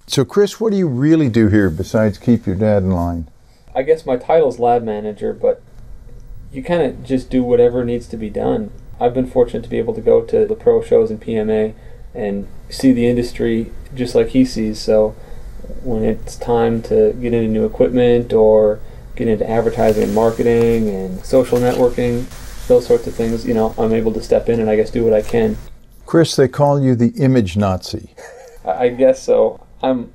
So Chris, what do you really do here besides keep your dad in line? I guess my title's lab manager, but you kind of just do whatever needs to be done. I've been fortunate to be able to go to the pro shows and PMA and see the industry just like he sees. So when it's time to get into new equipment or get into advertising and marketing and social networking, those sorts of things, you know, I'm able to step in and I guess do what I can. Chris, they call you the image Nazi. I guess so. I'm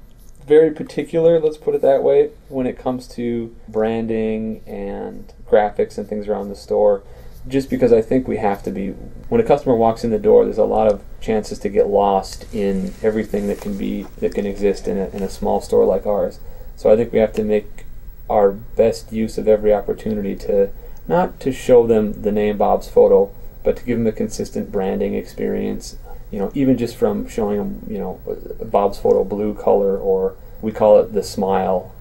very particular, let's put it that way, when it comes to branding and graphics and things around the store, just because I think we have to be. When a customer walks in the door, there's a lot of chances to get lost in everything that can exist in a small store like ours. So I think we have to make our best use of every opportunity to not to show them the name Bob's Photo, but to give them a consistent branding experience. You know, even just from showing them, you know, Bob's Photo blue color, or we call it the smile,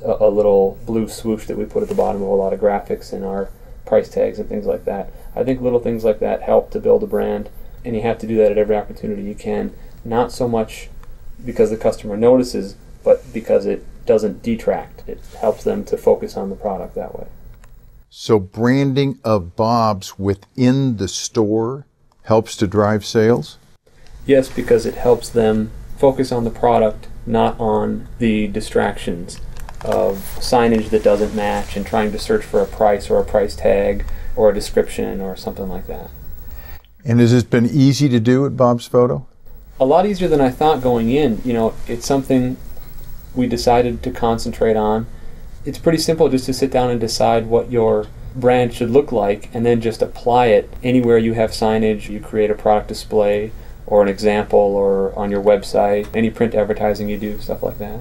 a little blue swoosh that we put at the bottom of a lot of graphics in our price tags and things like that. I think little things like that help to build a brand, and you have to do that at every opportunity you can. Not so much because the customer notices, but because it doesn't detract. It helps them to focus on the product that way. So branding of Bob's within the store helps to drive sales? Yes, because it helps them focus on the product, not on the distractions of signage that doesn't match and trying to search for a price or a price tag or a description or something like that. And has it been easy to do at Bob's Photo? A lot easier than I thought going in. You know, it's something we decided to concentrate on. It's pretty simple just to sit down and decide what your brand should look like and then just apply it anywhere you have signage. You create a product display or an example or on your website, any print advertising you do, stuff like that.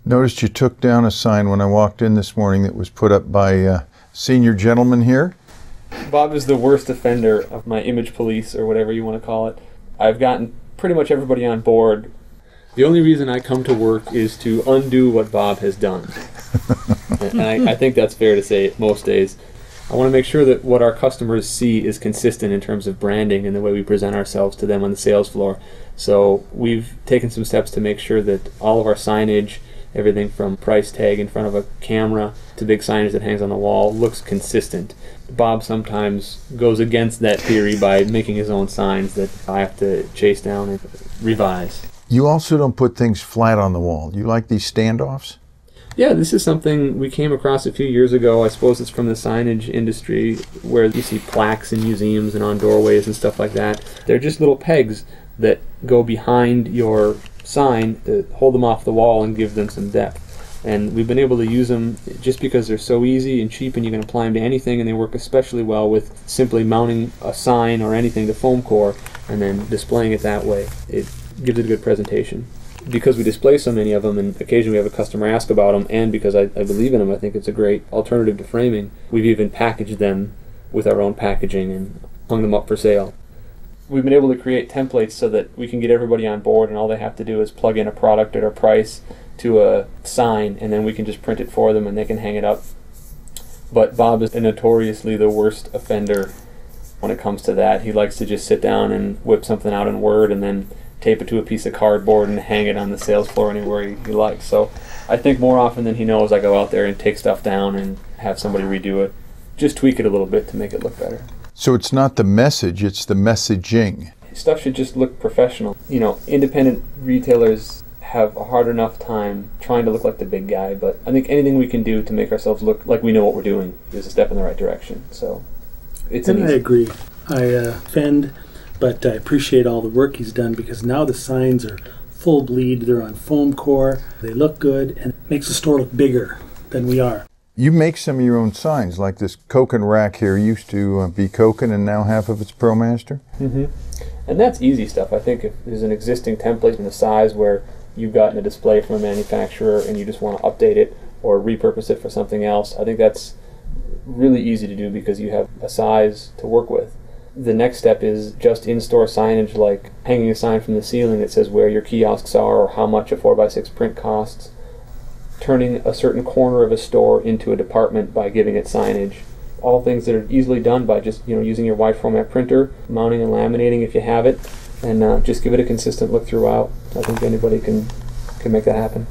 Noticed you took down a sign when I walked in this morning that was put up by a senior gentleman here. Bob is the worst offender of my image police, or whatever you want to call it. I've gotten pretty much everybody on board. The only reason I come to work is to undo what Bob has done. And I think that's fair to say most days. I want to make sure that what our customers see is consistent in terms of branding and the way we present ourselves to them on the sales floor. So we've taken some steps to make sure that all of our signage, everything from price tag in front of a camera to big signage that hangs on the wall, looks consistent. Bob sometimes goes against that theory by making his own signs that I have to chase down and revise. You also don't put things flat on the wall. You like these standoffs? Yeah, this is something we came across a few years ago. I suppose it's from the signage industry, where you see plaques in museums and on doorways and stuff like that. They're just little pegs that go behind your sign to hold them off the wall and give them some depth. And we've been able to use them just because they're so easy and cheap, and you can apply them to anything, and they work especially well with simply mounting a sign or anything to foam core and then displaying it that way. It gives it a good presentation. Because we display so many of them, and occasionally we have a customer ask about them, and because I believe in them, I think it's a great alternative to framing. We've even packaged them with our own packaging and hung them up for sale. We've been able to create templates so that we can get everybody on board, and all they have to do is plug in a product at a price to a sign, and then we can just print it for them and they can hang it up. But Bob is notoriously the worst offender when it comes to that. He likes to just sit down and whip something out in Word and then tape it to a piece of cardboard and hang it on the sales floor anywhere he likes. So I think more often than he knows, I go out there and take stuff down and have somebody redo it. Just tweak it a little bit to make it look better. So it's not the message, it's the messaging. Stuff should just look professional. You know, independent retailers have a hard enough time trying to look like the big guy, but I think anything we can do to make ourselves look like we know what we're doing is a step in the right direction. So it's an easy. I agree. I offend, but I appreciate all the work he's done, because now the signs are full bleed, they're on foam core, they look good, and it makes the store look bigger than we are. You make some of your own signs, like this Koken rack here used to be Koken, and now half of it's ProMaster. Mm-hmm. And that's easy stuff. I think if there's an existing template in the size where you've gotten a display from a manufacturer and you just want to update it or repurpose it for something else, I think that's really easy to do because you have a size to work with. The next step is just in-store signage, like hanging a sign from the ceiling that says where your kiosks are or how much a 4x6 print costs, turning a certain corner of a store into a department by giving it signage. All things that are easily done by just using your wide format printer, mounting and laminating if you have it, and just give it a consistent look throughout. I think anybody can can make that happen.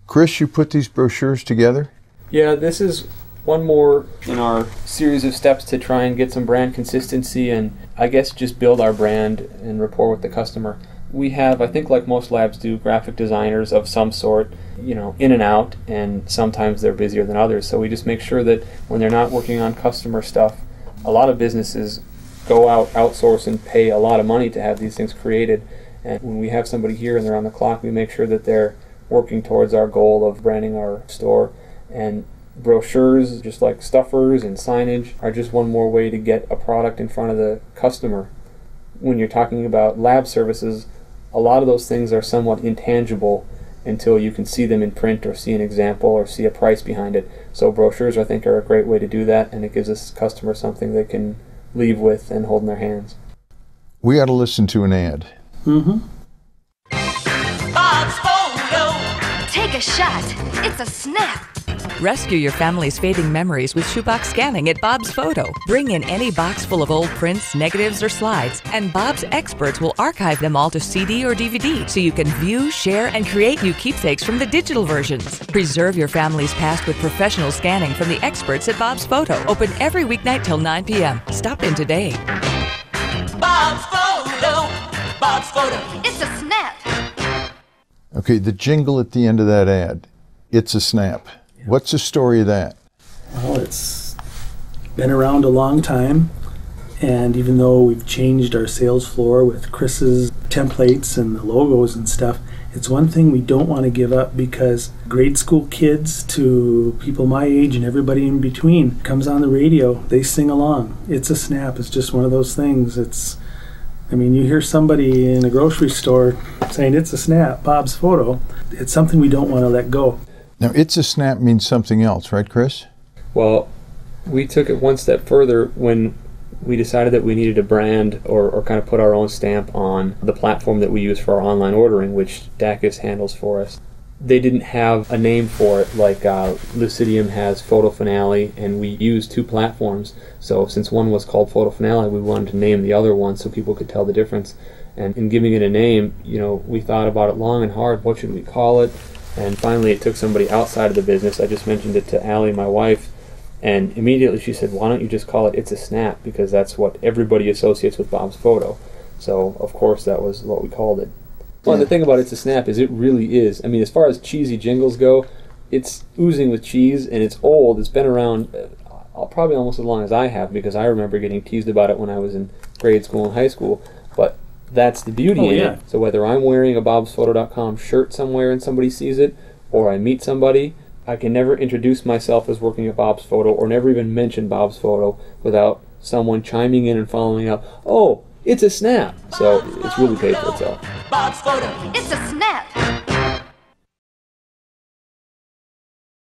Chris, you put these brochures together? Yeah, this is one more in our series of steps to try and get some brand consistency and I guess just build our brand and rapport with the customer. We have, I think like most labs do, graphic designers of some sort, you know, in and out, and sometimes they're busier than others. So we just make sure that when they're not working on customer stuff, a lot of businesses go out, outsource, and pay a lot of money to have these things created. And when we have somebody here and they're on the clock, we make sure that they're working towards our goal of branding our store. And brochures, just like stuffers and signage, are just one more way to get a product in front of the customer. When you're talking about lab services, a lot of those things are somewhat intangible until you can see them in print or see an example or see a price behind it. So brochures, I think, are a great way to do that, and it gives us customers something they can leave with and hold in their hands. We ought to listen to an ad. Mm-hmm. Bob's Photo. Take a shot. It's a snap. Rescue your family's fading memories with shoebox scanning at Bob's Photo. Bring in any box full of old prints, negatives, or slides, and Bob's experts will archive them all to CD or DVD so you can view, share, and create new keepsakes from the digital versions. Preserve your family's past with professional scanning from the experts at Bob's Photo. Open every weeknight till 9 p.m. Stop in today. Bob's Photo. Bob's Photo. It's a snap. Okay, the jingle at the end of that ad, it's a snap. What's the story of that? Well, it's been around a long time, and even though we've changed our sales floor with Chris's templates and the logos and stuff, it's one thing we don't want to give up, because grade school kids to people my age and everybody in between comes on the radio, they sing along. It's a snap. It's just one of those things. I mean, you hear somebody in a grocery store saying it's a snap, Bob's Photo. It's something we don't want to let go. Now, it's a snap means something else, right, Chris? Well, we took it one step further when we decided that we needed a brand or kind of put our own stamp on the platform that we use for our online ordering, which Dacus handles for us. They didn't have a name for it like Lucidium has Photo Finale, and we use two platforms. So since one was called Photo Finale, we wanted to name the other one so people could tell the difference. And in giving it a name, you know, we thought about it long and hard. What should we call it? And finally, it took somebody outside of the business. I just mentioned it to Allie, my wife, and immediately she said, why don't you just call it It's a Snap, because that's what everybody associates with Bob's Photo. So, of course, that was what we called it. Well, the thing about It's a Snap is it really is. I mean, as far as cheesy jingles go, it's oozing with cheese, and it's old. It's been around probably almost as long as I have, because I remember getting teased about it when I was in grade school and high school. But that's the beauty in it. So whether I'm wearing a BobsPhoto.com shirt somewhere and somebody sees it, or I meet somebody, I can never introduce myself as working at Bob's Photo or never even mention Bob's Photo without someone chiming in and following up, oh, it's a snap. So it's really paid for itself. Bob's Photo. It's a snap.